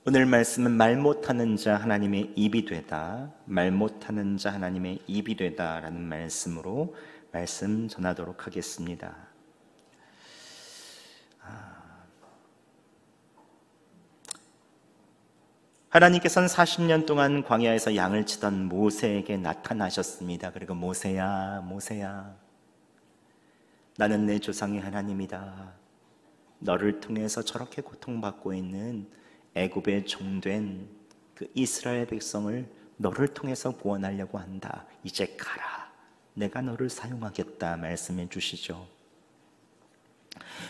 오늘 말씀은 말 못하는 자 하나님의 입이 되다, 말 못하는 자 하나님의 입이 되다라는 말씀으로 말씀 전하도록 하겠습니다. 하나님께서는 40년 동안 광야에서 양을 치던 모세에게 나타나셨습니다. 그리고 모세야, 모세야, 나는 내 조상의 하나님이다. 너를 통해서 저렇게 고통받고 있는 애굽의 종된 그 이스라엘 백성을 너를 통해서 구원하려고 한다. 이제 가라. 내가 너를 사용하겠다 말씀해 주시죠.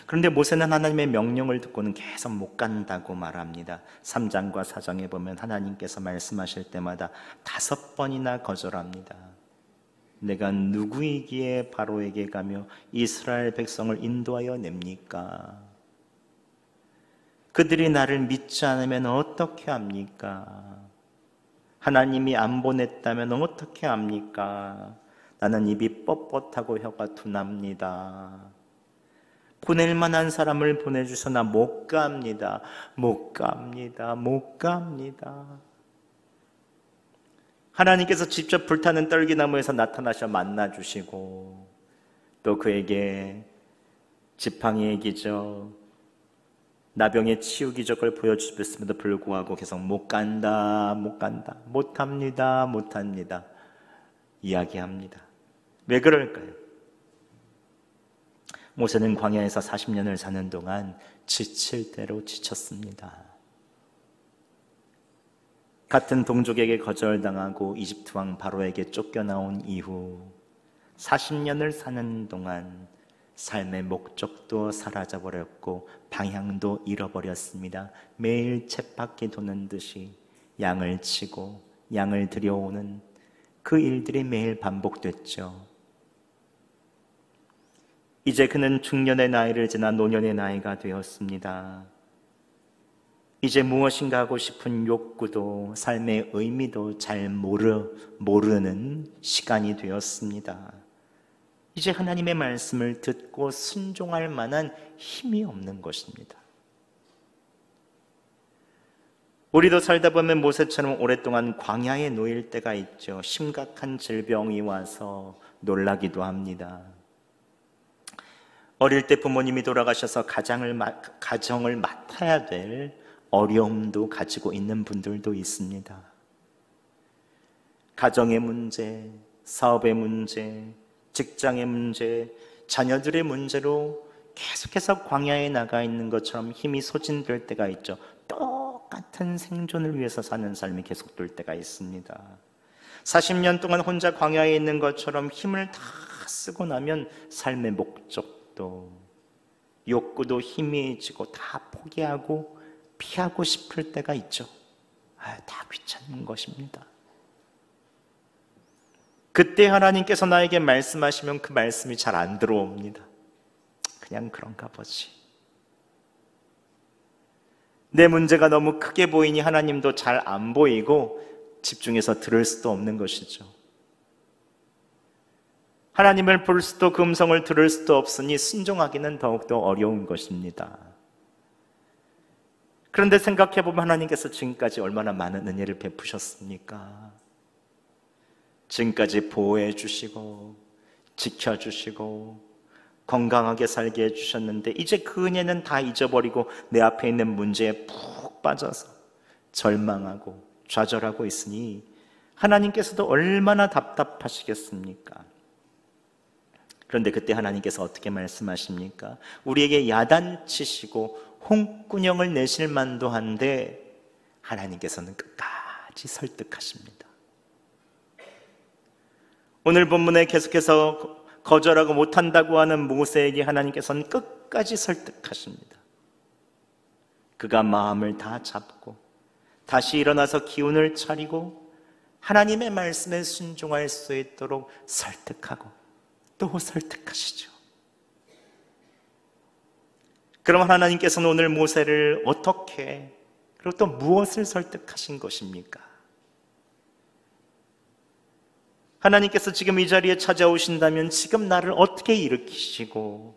그런데 모세는 하나님의 명령을 듣고는 계속 못 간다고 말합니다. 3장과 4장에 보면 하나님께서 말씀하실 때마다 5번이나 거절합니다. 내가 누구이기에 바로에게 가며 이스라엘 백성을 인도하여 냅니까? 그들이 나를 믿지 않으면 어떻게 합니까? 하나님이 안 보냈다면 어떻게 합니까? 나는 입이 뻣뻣하고 혀가 둔합니다. 보낼 만한 사람을 보내주셔 나 못 갑니다. 못 갑니다. 못 갑니다. 하나님께서 직접 불타는 떨기나무에서 나타나셔 만나주시고 또 그에게 지팡이의 기적, 나병의 치유 기적을 보여주셨음에도 불구하고 계속 못 간다, 못 간다, 못합니다, 못합니다 이야기합니다. 왜 그럴까요? 모세는 광야에서 40년을 사는 동안 지칠 대로 지쳤습니다. 같은 동족에게 거절당하고 이집트 왕 바로에게 쫓겨나온 이후 40년을 사는 동안 삶의 목적도 사라져버렸고 방향도 잃어버렸습니다. 매일 쳇바퀴 도는 듯이 양을 치고 양을 들여오는 그 일들이 매일 반복됐죠. 이제 그는 중년의 나이를 지나 노년의 나이가 되었습니다. 이제 무엇인가 하고 싶은 욕구도 삶의 의미도 잘 모르는 시간이 되었습니다. 이제 하나님의 말씀을 듣고 순종할 만한 힘이 없는 것입니다. 우리도 살다 보면 모세처럼 오랫동안 광야에 놓일 때가 있죠. 심각한 질병이 와서 놀라기도 합니다. 어릴 때 부모님이 돌아가셔서 가정을 맡아야 될 어려움도 가지고 있는 분들도 있습니다. 가정의 문제, 사업의 문제, 직장의 문제, 자녀들의 문제로 계속해서 광야에 나가 있는 것처럼 힘이 소진될 때가 있죠. 똑같은 생존을 위해서 사는 삶이 계속될 때가 있습니다. 40년 동안 혼자 광야에 있는 것처럼 힘을 다 쓰고 나면 삶의 목적도 욕구도 희미해지고 다 포기하고 피하고 싶을 때가 있죠. 다 귀찮은 것입니다. 그때 하나님께서 나에게 말씀하시면 그 말씀이 잘 안 들어옵니다. 그냥 그런가 보지. 내 문제가 너무 크게 보이니 하나님도 잘 안 보이고 집중해서 들을 수도 없는 것이죠. 하나님을 볼 수도 그 음성을 들을 수도 없으니 순종하기는 더욱더 어려운 것입니다. 그런데 생각해보면 하나님께서 지금까지 얼마나 많은 은혜를 베푸셨습니까? 지금까지 보호해 주시고 지켜주시고 건강하게 살게 해주셨는데 이제 그 은혜는 다 잊어버리고 내 앞에 있는 문제에 푹 빠져서 절망하고 좌절하고 있으니 하나님께서도 얼마나 답답하시겠습니까? 그런데 그때 하나님께서 어떻게 말씀하십니까? 우리에게 야단치시고 홍군형을 내실 만도 한데 하나님께서는 끝까지 설득하십니다. 오늘 본문에 계속해서 거절하고 못한다고 하는 모세에게 하나님께서는 끝까지 설득하십니다. 그가 마음을 다 잡고 다시 일어나서 기운을 차리고 하나님의 말씀에 순종할 수 있도록 설득하고 또 설득하시죠. 그럼 하나님께서는 오늘 모세를 어떻게 그리고 또 무엇을 설득하신 것입니까? 하나님께서 지금 이 자리에 찾아오신다면 지금 나를 어떻게 일으키시고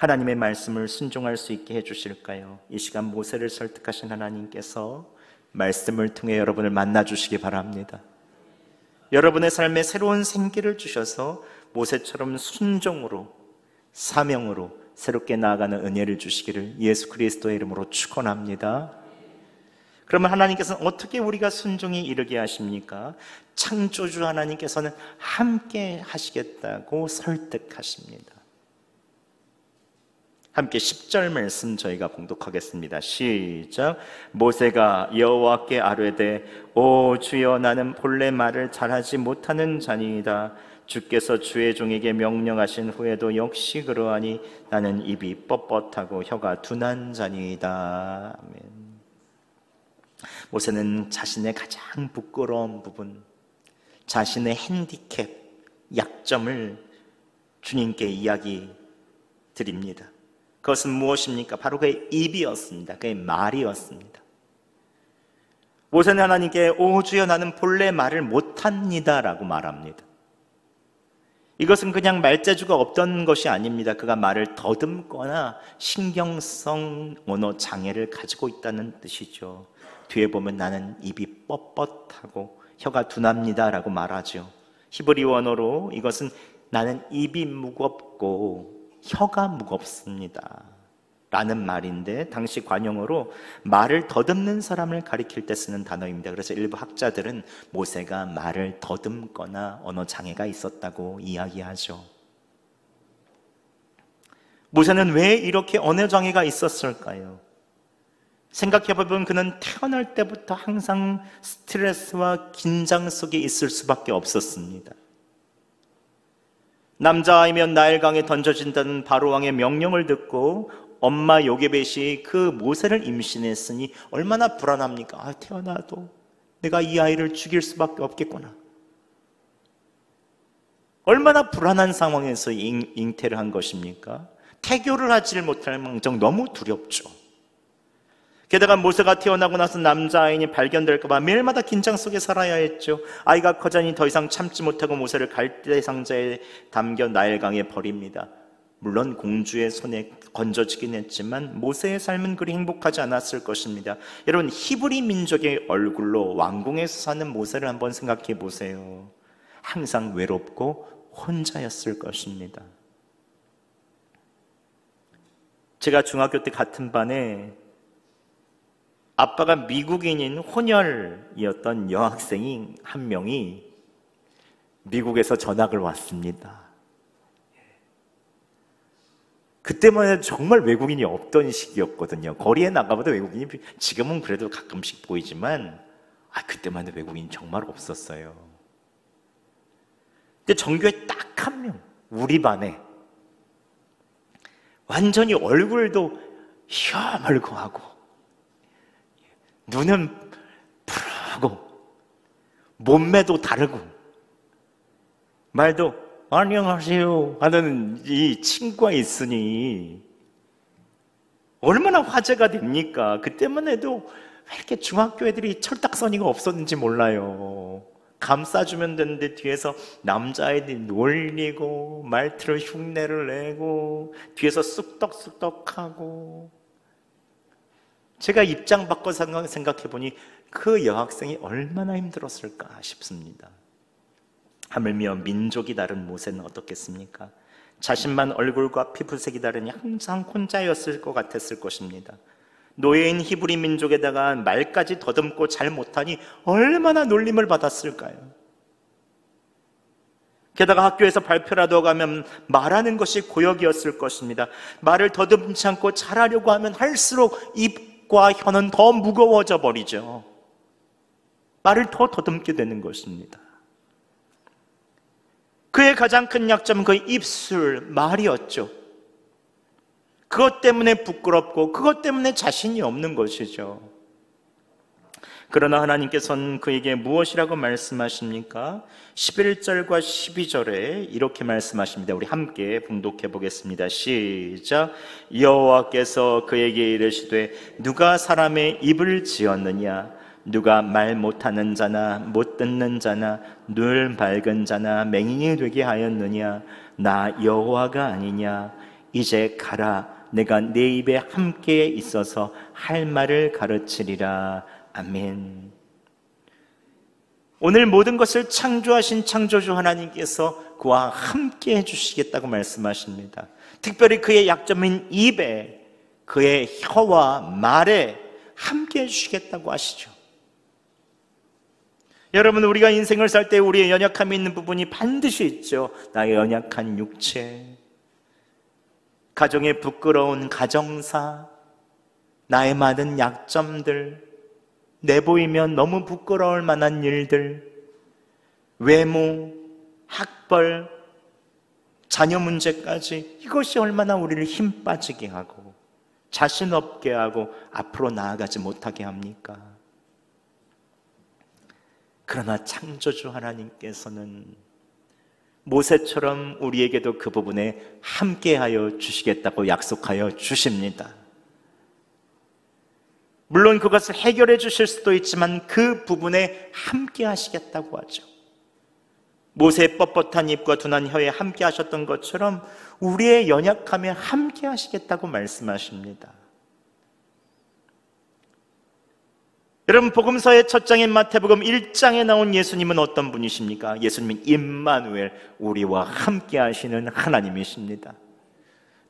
하나님의 말씀을 순종할 수 있게 해주실까요? 이 시간 모세를 설득하신 하나님께서 말씀을 통해 여러분을 만나주시기 바랍니다. 여러분의 삶에 새로운 생기를 주셔서 모세처럼 순종으로, 사명으로 새롭게 나아가는 은혜를 주시기를 예수 그리스도의 이름으로 축원합니다. 그러면 하나님께서는 어떻게 우리가 순종에 이르게 하십니까? 창조주 하나님께서는 함께 하시겠다고 설득하십니다. 함께 10절 말씀 저희가 봉독하겠습니다. 시작. 모세가 여호와께 아뢰되 오 주여 나는 본래 말을 잘하지 못하는 자니이다. 주께서 주의 종에게 명령하신 후에도 역시 그러하니 나는 입이 뻣뻣하고 혀가 둔한 자니이다. 아멘. 모세는 자신의 가장 부끄러운 부분, 자신의 핸디캡, 약점을 주님께 이야기 드립니다. 그것은 무엇입니까? 바로 그의 입이었습니다. 그의 말이었습니다. 모세는 하나님께 오 주여 나는 본래 말을 못합니다 라고 말합니다. 이것은 그냥 말재주가 없던 것이 아닙니다. 그가 말을 더듬거나 신경성 언어 장애를 가지고 있다는 뜻이죠. 뒤에 보면 나는 입이 뻣뻣하고 혀가 둔합니다 라고 말하죠. 히브리 언어로 이것은 나는 입이 무겁고 혀가 무겁습니다 라는 말인데, 당시 관용어로 말을 더듬는 사람을 가리킬 때 쓰는 단어입니다. 그래서 일부 학자들은 모세가 말을 더듬거나 언어 장애가 있었다고 이야기하죠. 모세는 왜 이렇게 언어 장애가 있었을까요? 생각해보면 그는 태어날 때부터 항상 스트레스와 긴장 속에 있을 수밖에 없었습니다. 남자아이면 나일강에 던져진다는 바로왕의 명령을 듣고 엄마 요게벳이 그 모세를 임신했으니 얼마나 불안합니까? 태어나도 내가 이 아이를 죽일 수밖에 없겠구나. 얼마나 불안한 상황에서 잉태를 한 것입니까? 태교를 하지를 못할 망정 너무 두렵죠. 게다가 모세가 태어나고 나서 남자아이니 발견될까 봐 매일마다 긴장 속에 살아야 했죠. 아이가 커자니 더 이상 참지 못하고 모세를 갈대 상자에 담겨 나일강에 버립니다. 물론 공주의 손에 건져지긴 했지만 모세의 삶은 그리 행복하지 않았을 것입니다. 여러분, 히브리 민족의 얼굴로 왕궁에서 사는 모세를 한번 생각해 보세요. 항상 외롭고 혼자였을 것입니다. 제가 중학교 때 같은 반에 아빠가 미국인인 혼혈이었던 여학생이 한 명이 미국에서 전학을 왔습니다. 그때만 해도 정말 외국인이 없던 시기였거든요. 거리에 나가봐도 외국인이, 지금은 그래도 가끔씩 보이지만 그때만 해도 외국인이 정말 없었어요. 근데 전교에 딱 한 명, 우리 반에 완전히 얼굴도 휘어멀고 하고 눈은 푸르고 몸매도 다르고 말도 안녕하세요 하는 이 친구가 있으니 얼마나 화제가 됩니까? 그때만 해도 왜 이렇게 중학교 애들이 철딱서니가 없었는지 몰라요. 감싸주면 되는데 뒤에서 남자애들이 놀리고 말투로 흉내를 내고 뒤에서 쑥덕쑥덕하고, 제가 입장 바꿔 생각해보니 그 여학생이 얼마나 힘들었을까 싶습니다. 하물며 민족이 다른 모세는 어떻겠습니까? 자신만 얼굴과 피부색이 다르니 항상 혼자였을 것 같았을 것입니다. 노예인 히브리 민족에다가 말까지 더듬고 잘 못하니 얼마나 놀림을 받았을까요? 게다가 학교에서 발표라도 가면 말하는 것이 고역이었을 것입니다. 말을 더듬지 않고 잘하려고 하면 할수록 입과 혀는 더 무거워져 버리죠. 말을 더 더듬게 되는 것입니다. 그의 가장 큰 약점은 그 입술, 말이었죠. 그것 때문에 부끄럽고 그것 때문에 자신이 없는 것이죠. 그러나 하나님께서는 그에게 무엇이라고 말씀하십니까? 11절과 12절에 이렇게 말씀하십니다. 우리 함께 봉독해 보겠습니다. 시작. 여호와께서 그에게 이르시되 누가 사람의 입을 지었느냐? 누가 말 못하는 자나 못 듣는 자나 눈 밝은 자나 맹인이 되게 하였느냐? 나 여호와가 아니냐? 이제 가라. 내가 내 입에 함께 있어서 할 말을 가르치리라. 아멘. 오늘 모든 것을 창조하신 창조주 하나님께서 그와 함께 해주시겠다고 말씀하십니다. 특별히 그의 약점인 입에, 그의 혀와 말에 함께 해주시겠다고 하시죠. 여러분, 우리가 인생을 살 때 우리의 연약함이 있는 부분이 반드시 있죠. 나의 연약한 육체, 가정의 부끄러운 가정사, 나의 많은 약점들, 내보이면 너무 부끄러울 만한 일들, 외모, 학벌, 자녀 문제까지, 이것이 얼마나 우리를 힘 빠지게 하고 자신 없게 하고 앞으로 나아가지 못하게 합니까? 그러나 창조주 하나님께서는 모세처럼 우리에게도 그 부분에 함께하여 주시겠다고 약속하여 주십니다. 물론 그것을 해결해 주실 수도 있지만 그 부분에 함께 하시겠다고 하죠. 모세의 뻣뻣한 입과 둔한 혀에 함께 하셨던 것처럼 우리의 연약함에 함께 하시겠다고 말씀하십니다. 여러분, 복음서의 첫 장인 마태복음 1장에 나온 예수님은 어떤 분이십니까? 예수님은 임마누엘, 우리와 함께 하시는 하나님이십니다.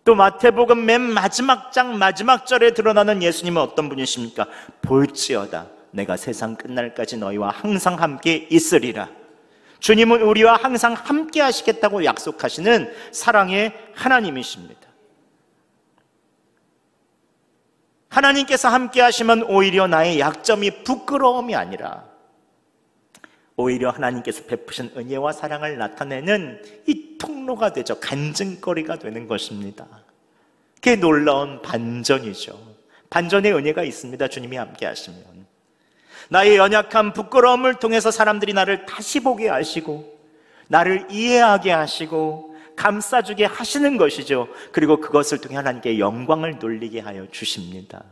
또 마태복음 맨 마지막 장 마지막 절에 드러나는 예수님은 어떤 분이십니까? 볼지어다 내가 세상 끝날까지 너희와 항상 함께 있으리라. 주님은 우리와 항상 함께 하시겠다고 약속하시는 사랑의 하나님이십니다. 하나님께서 함께 하시면 오히려 나의 약점이 부끄러움이 아니라 오히려 하나님께서 베푸신 은혜와 사랑을 나타내는 이 통로가 되죠. 간증거리가 되는 것입니다. 그게 놀라운 반전이죠. 반전의 은혜가 있습니다. 주님이 함께 하시면 나의 연약한 부끄러움을 통해서 사람들이 나를 다시 보게 하시고 나를 이해하게 하시고 감싸주게 하시는 것이죠. 그리고 그것을 통해 하나님께 영광을 돌리게 하여 주십니다.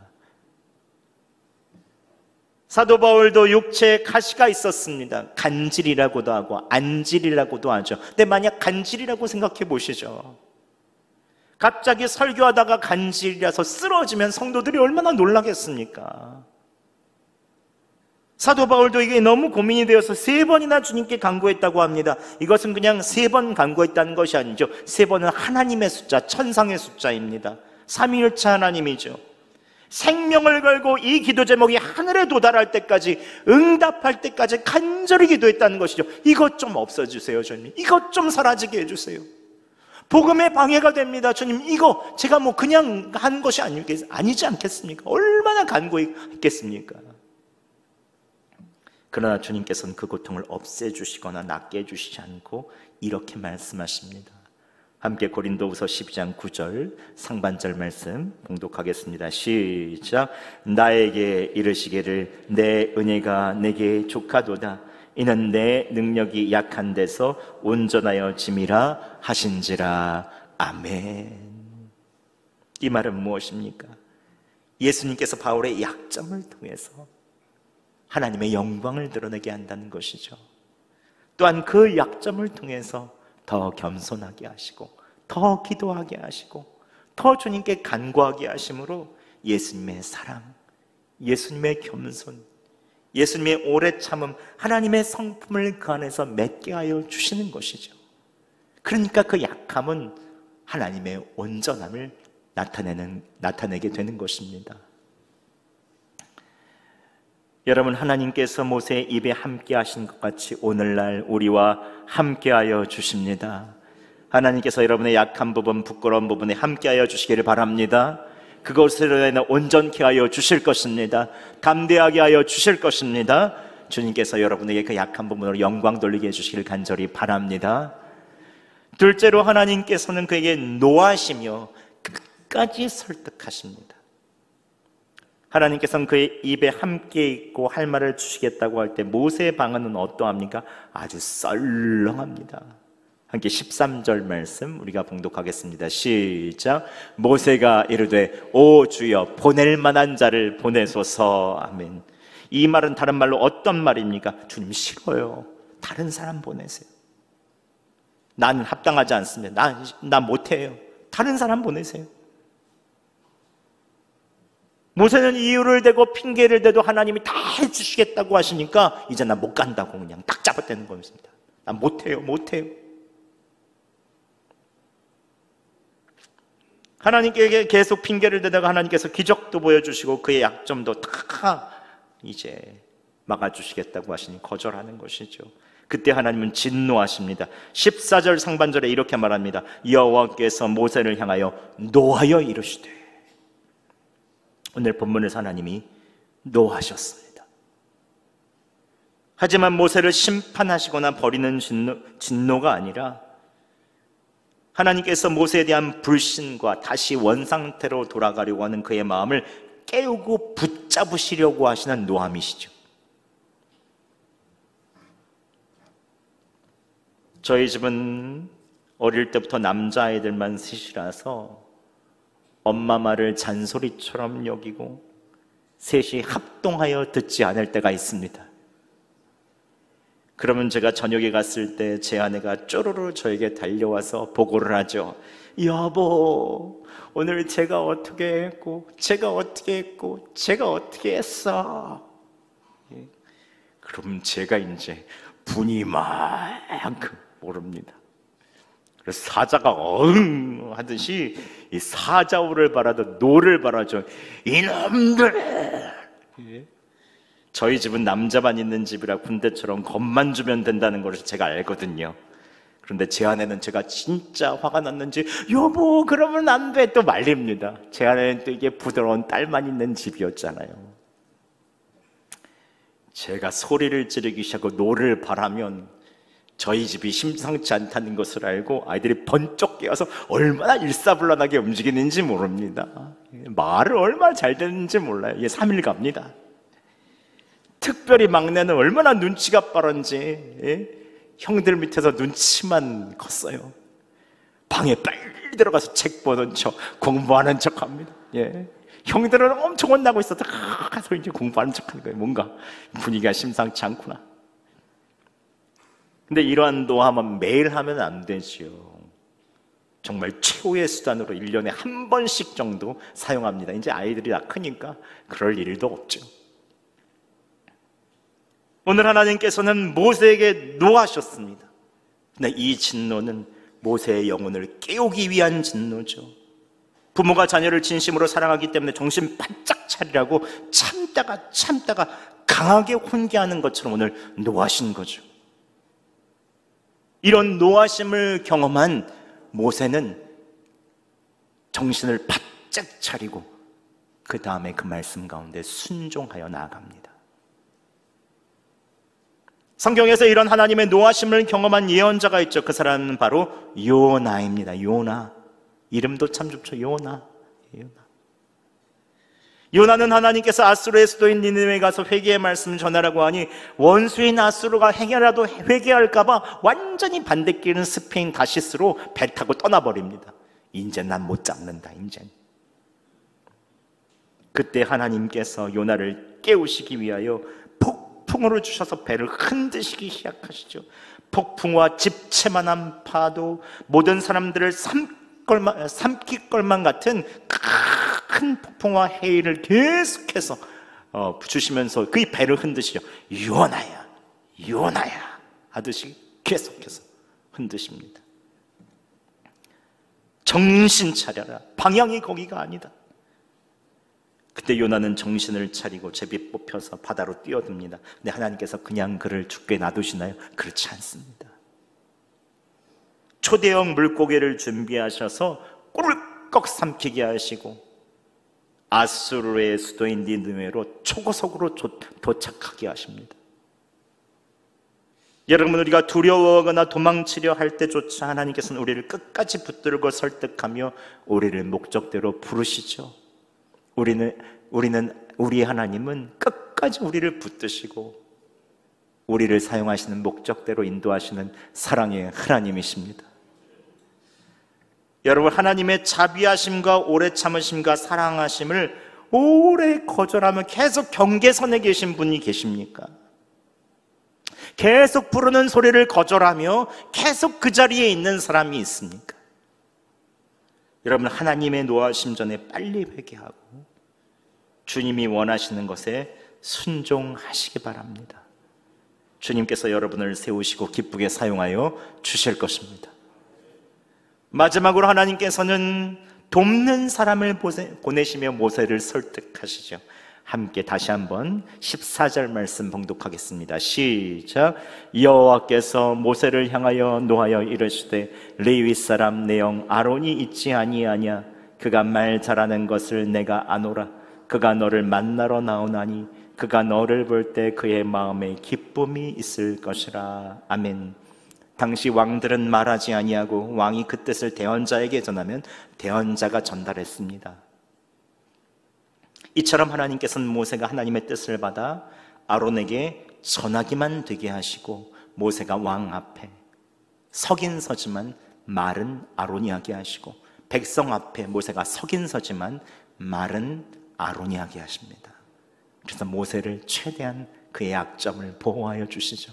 사도 바울도 육체에 가시가 있었습니다. 간질이라고도 하고 안질이라고도 하죠. 근데 만약 간질이라고 생각해 보시죠. 갑자기 설교하다가 간질이라서 쓰러지면 성도들이 얼마나 놀라겠습니까? 사도 바울도 이게 너무 고민이 되어서 3번이나 주님께 간구했다고 합니다. 이것은 그냥 3번 간구했다는 것이 아니죠. 3번은 하나님의 숫자, 천상의 숫자입니다. 삼위일체 하나님이죠. 생명을 걸고 이 기도 제목이 하늘에 도달할 때까지, 응답할 때까지 간절히 기도했다는 것이죠. 이것 좀 없어주세요, 주님. 이것 좀 사라지게 해주세요. 복음의 방해가 됩니다, 주님. 이거 제가 뭐 그냥 한 것이 아니지 않겠습니까? 얼마나 간구했겠습니까? 그러나 주님께서는 그 고통을 없애주시거나 낫게 해주시지 않고 이렇게 말씀하십니다. 함께 고린도후서 12장 9절 상반절 말씀 봉독하겠습니다. 시작. 나에게 이르시기를 내 은혜가 내게 족하도다. 이는 내 능력이 약한 데서 온전하여 짐이라 하신지라. 아멘. 이 말은 무엇입니까? 예수님께서 바울의 약점을 통해서 하나님의 영광을 드러내게 한다는 것이죠. 또한 그 약점을 통해서 더 겸손하게 하시고 더 기도하게 하시고 더 주님께 간구하게 하심으로 예수님의 사랑, 예수님의 겸손, 예수님의 오래 참음, 하나님의 성품을 그 안에서 맺게 하여 주시는 것이죠. 그러니까 그 약함은 하나님의 온전함을 나타내게 되는 것입니다. 여러분, 하나님께서 모세의 입에 함께 하신 것 같이 오늘날 우리와 함께하여 주십니다. 하나님께서 여러분의 약한 부분, 부끄러운 부분에 함께하여 주시기를 바랍니다. 그것으로 인해 온전케 하여 주실 것입니다. 담대하게 하여 주실 것입니다. 주님께서 여러분에게 그 약한 부분으로 영광 돌리게 해주시기를 간절히 바랍니다. 둘째로 하나님께서는 그에게 노하시며 끝까지 설득하십니다. 하나님께서는 그의 입에 함께 있고 할 말을 주시겠다고 할 때 모세의 방언은 어떠합니까? 아주 썰렁합니다. 함께 13절 말씀 우리가 봉독하겠습니다. 시작. 모세가 이르되 오 주여 보낼 만한 자를 보내소서. 아멘. 이 말은 다른 말로 어떤 말입니까? 주님 싫어요. 다른 사람 보내세요. 나는 합당하지 않습니다. 나 못해요. 다른 사람 보내세요. 모세는 이유를 대고 핑계를 대도 하나님이 다 해주시겠다고 하시니까 이제 나 못 간다고 그냥 딱 잡아대는 겁니다. 난 못해요. 하나님께 계속 핑계를 대다가 하나님께서 기적도 보여주시고 그의 약점도 다 이제 막아주시겠다고 하시니 거절하는 것이죠. 그때 하나님은 진노하십니다. 14절 상반절에 이렇게 말합니다. 여호와께서 모세를 향하여 노하여 이르시되. 오늘 본문에서 하나님이 노하셨습니다. 하지만 모세를 심판하시거나 버리는 진노가 아니라 하나님께서 모세에 대한 불신과 다시 원상태로 돌아가려고 하는 그의 마음을 깨우고 붙잡으시려고 하시는 노함이시죠. 저희 집은 어릴 때부터 남자아이들만 셋이라서 엄마 말을 잔소리처럼 여기고 셋이 합동하여 듣지 않을 때가 있습니다. 그러면 제가 저녁에 갔을 때 제 아내가 쪼르르 저에게 달려와서 보고를 하죠. 여보, 오늘 제가 어떻게 했고 제가 어떻게 했고 제가 어떻게 했어. 그럼 제가 이제 분이 만큼 오릅니다. 그래서 사자가 엉 하듯이 이 사자우를 바라도 노를 바라죠. 이놈들! 저희 집은 남자만 있는 집이라 군대처럼 겁만 주면 된다는 것을 제가 알거든요. 그런데 제 아내는 제가 진짜 화가 났는지 여보 그러면 안 돼 또 말립니다. 제 아내는 또 이게 부드러운 딸만 있는 집이었잖아요. 제가 소리를 지르기 시작하고 노를 바라면 저희 집이 심상치 않다는 것을 알고 아이들이 번쩍 깨어서 얼마나 일사불란하게 움직이는지 모릅니다. 말을 얼마나 잘 듣는지 몰라요. 이게 3일 갑니다. 특별히 막내는 얼마나 눈치가 빠른지 형들 밑에서 눈치만 컸어요. 방에 빨리 들어가서 책 보는 척 공부하는 척합니다. 형들은 엄청 혼나고 있어서 가서 이제 공부하는 척하는 거예요. 뭔가 분위기가 심상치 않구나. 근데 이러한 노함은 매일 하면 안 되지요. 정말 최후의 수단으로 1년에 한 번씩 정도 사용합니다. 이제 아이들이 다 크니까 그럴 일도 없죠. 오늘 하나님께서는 모세에게 노하셨습니다. 근데 이 진노는 모세의 영혼을 깨우기 위한 진노죠. 부모가 자녀를 진심으로 사랑하기 때문에 정신 바짝 차리라고 참다가 강하게 훈계하는 것처럼 오늘 노하신 거죠. 이런 노하심을 경험한 모세는 정신을 바짝 차리고 그 다음에 그 말씀 가운데 순종하여 나아갑니다. 성경에서 이런 하나님의 노하심을 경험한 예언자가 있죠. 그 사람은 바로 요나입니다. 요나. 이름도 참 좋죠. 요나는 하나님께서 아수르의 수도인 니느웨에 가서 회개의 말씀을 전하라고 하니 원수인 아수르가 행여라도 회개할까 봐 완전히 반대끼는 스페인 다시스로 배 타고 떠나버립니다. 이제 난 못 잡는다. 이제. 그때 하나님께서 요나를 깨우시기 위하여 폭풍으를 주셔서 배를 흔드시기 시작하시죠. 폭풍과 집채만한 파도, 모든 사람들을 삼킬 것만 같은 큰 폭풍과 해일을 계속해서 주시면서 그 배를 흔드시죠. 요나야 하듯이 계속해서 흔드십니다. 정신 차려라. 방향이 거기가 아니다. 그때 요나는 정신을 차리고 제비 뽑혀서 바다로 뛰어듭니다. 근데 하나님께서 그냥 그를 죽게 놔두시나요? 그렇지 않습니다. 초대형 물고기를 준비하셔서 꿀꺽 삼키게 하시고 아수르의 수도인 니느웨로 초고속으로 도착하게 하십니다. 여러분, 우리가 두려워하거나 도망치려 할 때조차 하나님께서는 우리를 끝까지 붙들고 설득하며 우리를 목적대로 부르시죠. 우리 하나님은 끝까지 우리를 붙드시고 우리를 사용하시는 목적대로 인도하시는 사랑의 하나님이십니다. 여러분, 하나님의 자비하심과 오래 참으심과 사랑하심을 오래 거절하며 계속 경계선에 계신 분이 계십니까? 계속 부르는 소리를 거절하며 계속 그 자리에 있는 사람이 있습니까? 여러분, 하나님의 노하심 전에 빨리 회개하고 주님이 원하시는 것에 순종하시기 바랍니다. 주님께서 여러분을 세우시고 기쁘게 사용하여 주실 것입니다. 마지막으로 하나님께서는 돕는 사람을 보내시며 모세를 설득하시죠. 함께 다시 한번 14절 말씀 봉독하겠습니다. 시작. 여호와께서 모세를 향하여 노하여 이르시되 레위 사람 내 형 아론이 있지 아니하냐. 그가 말 잘하는 것을 내가 아노라. 그가 너를 만나러 나오나니 그가 너를 볼 때 그의 마음에 기쁨이 있을 것이라. 아멘. 당시 왕들은 말하지 아니하고 왕이 그 뜻을 대언자에게 전하면 대언자가 전달했습니다. 이처럼 하나님께서는 모세가 하나님의 뜻을 받아 아론에게 전하기만 되게 하시고 모세가 왕 앞에 서긴 서지만 말은 아론이 하게 하시고 백성 앞에 모세가 서긴 서지만 말은 아론이 하게 하십니다. 그래서 모세를 최대한 그의 약점을 보호하여 주시죠.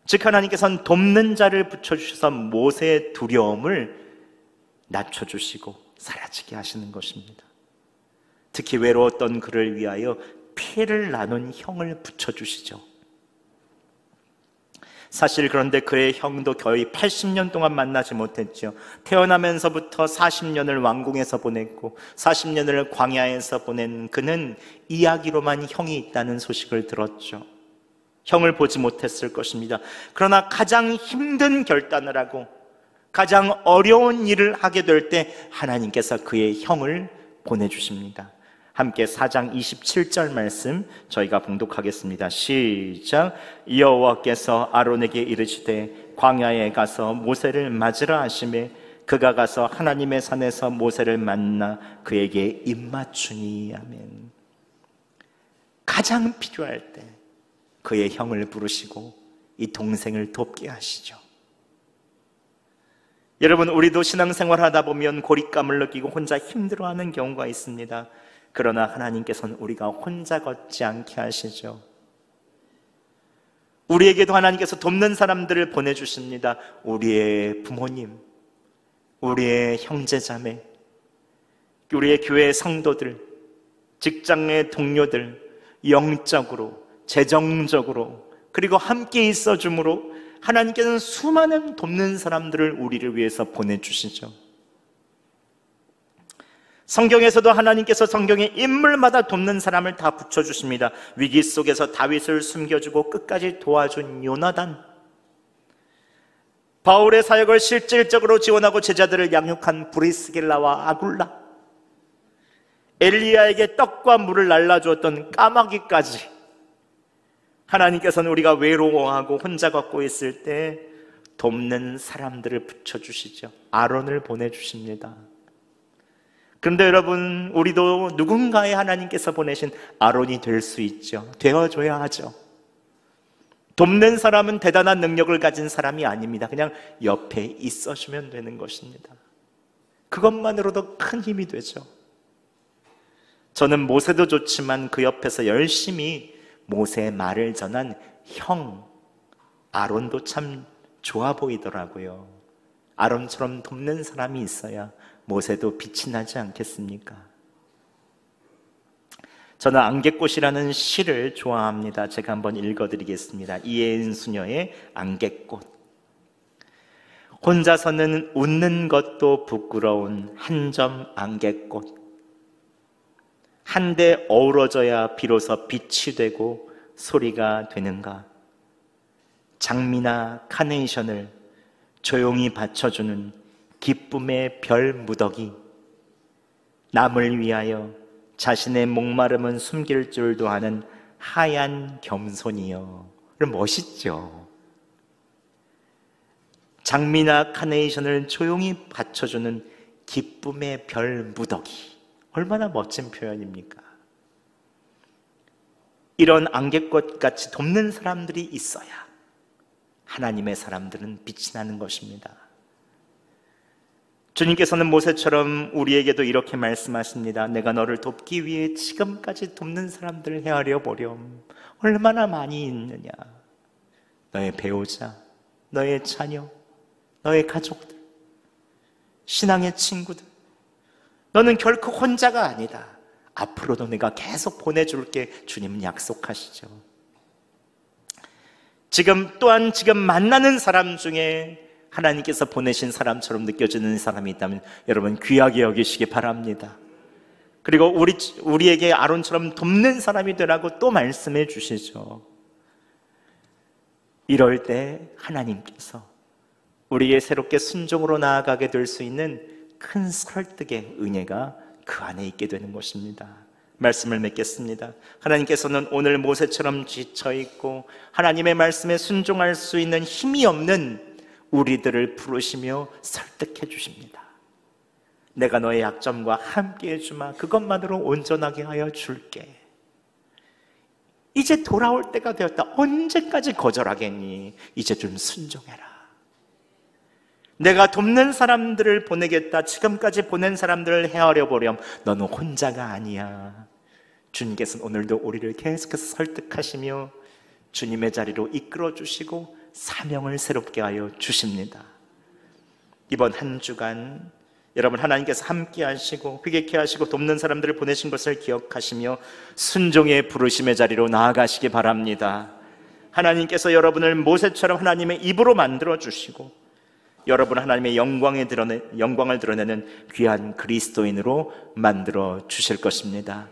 즉 하나님께서는 돕는 자를 붙여주셔서 모세의 두려움을 낮춰주시고 사라지게 하시는 것입니다. 특히 외로웠던 그를 위하여 피해를 나눈 형을 붙여주시죠. 사실 그런데 그의 형도 거의 80년 동안 만나지 못했죠. 태어나면서부터 40년을 왕궁에서 보냈고 40년을 광야에서 보낸 그는 이야기로만 형이 있다는 소식을 들었죠. 형을 보지 못했을 것입니다. 그러나 가장 힘든 결단을 하고 가장 어려운 일을 하게 될 때 하나님께서 그의 형을 보내주십니다. 함께 4장 27절 말씀 저희가 봉독하겠습니다. 시작. 여호와께서 아론에게 이르시되 광야에 가서 모세를 맞으라 하시매 그가 가서 하나님의 산에서 모세를 만나 그에게 입맞추니. 아멘. 가장 필요할 때 그의 형을 부르시고 이 동생을 돕게 하시죠. 여러분, 우리도 신앙생활 하다 보면 고립감을 느끼고 혼자 힘들어하는 경우가 있습니다. 그러나 하나님께서는 우리가 혼자 걷지 않게 하시죠. 우리에게도 하나님께서 돕는 사람들을 보내주십니다. 우리의 부모님, 우리의 형제자매, 우리의 교회 성도들, 직장의 동료들, 영적으로, 재정적으로, 그리고 함께 있어줌으로 하나님께서는 수많은 돕는 사람들을 우리를 위해서 보내주시죠. 성경에서도 하나님께서 성경의 인물마다 돕는 사람을 다 붙여주십니다. 위기 속에서 다윗을 숨겨주고 끝까지 도와준 요나단, 바울의 사역을 실질적으로 지원하고 제자들을 양육한 브리스길라와 아굴라, 엘리야에게 떡과 물을 날라주었던 까마귀까지 하나님께서는 우리가 외로워하고 혼자 걷고 있을 때 돕는 사람들을 붙여주시죠. 아론을 보내주십니다. 그런데 여러분, 우리도 누군가의 하나님께서 보내신 아론이 될 수 있죠. 되어줘야 하죠. 돕는 사람은 대단한 능력을 가진 사람이 아닙니다. 그냥 옆에 있어주면 되는 것입니다. 그것만으로도 큰 힘이 되죠. 저는 모세도 좋지만 그 옆에서 열심히 모세의 말을 전한 형 아론도 참 좋아 보이더라고요. 아론처럼 돕는 사람이 있어야 모세도 빛이 나지 않겠습니까? 저는 안개꽃이라는 시를 좋아합니다. 제가 한번 읽어드리겠습니다. 이혜은 수녀의 안개꽃. 혼자서는 웃는 것도 부끄러운 한 점 안개꽃. 한데 어우러져야 비로소 빛이 되고 소리가 되는가. 장미나 카네이션을 조용히 받쳐주는 기쁨의 별 무더기. 남을 위하여 자신의 목마름은 숨길 줄도 아는 하얀 겸손이여. 멋있죠? 장미나 카네이션을 조용히 받쳐주는 기쁨의 별 무더기. 얼마나 멋진 표현입니까? 이런 안개꽃같이 돕는 사람들이 있어야 하나님의 사람들은 빛이 나는 것입니다. 주님께서는 모세처럼 우리에게도 이렇게 말씀하십니다. 내가 너를 돕기 위해 지금까지 돕는 사람들을 헤아려 보렴. 얼마나 많이 있느냐. 너의 배우자, 너의 자녀, 너의 가족들, 신앙의 친구들, 너는 결코 혼자가 아니다. 앞으로도 내가 계속 보내줄게. 주님은 약속하시죠. 지금 만나는 사람 중에 하나님께서 보내신 사람처럼 느껴지는 사람이 있다면 여러분 귀하게 여기시기 바랍니다. 그리고 우리에게 아론처럼 돕는 사람이 되라고 또 말씀해 주시죠. 이럴 때 하나님께서 우리의 새롭게 순종으로 나아가게 될 수 있는 큰 설득의 은혜가 그 안에 있게 되는 것입니다. 말씀을 맺겠습니다. 하나님께서는 오늘 모세처럼 지쳐있고 하나님의 말씀에 순종할 수 있는 힘이 없는 우리들을 부르시며 설득해 주십니다. 내가 너의 약점과 함께 해주마. 그것만으로 온전하게 하여 줄게. 이제 돌아올 때가 되었다. 언제까지 거절하겠니? 이제 좀 순종해라. 내가 돕는 사람들을 보내겠다. 지금까지 보낸 사람들을 헤아려 보렴. 너는 혼자가 아니야. 주님께서는 오늘도 우리를 계속해서 설득하시며 주님의 자리로 이끌어 주시고 사명을 새롭게 하여 주십니다. 이번 한 주간 여러분 하나님께서 함께 하시고 회개케 하시고 돕는 사람들을 보내신 것을 기억하시며 순종의 부르심의 자리로 나아가시기 바랍니다. 하나님께서 여러분을 모세처럼 하나님의 입으로 만들어 주시고 여러분 하나님의 영광을 드러내는 귀한 그리스도인으로 만들어 주실 것입니다.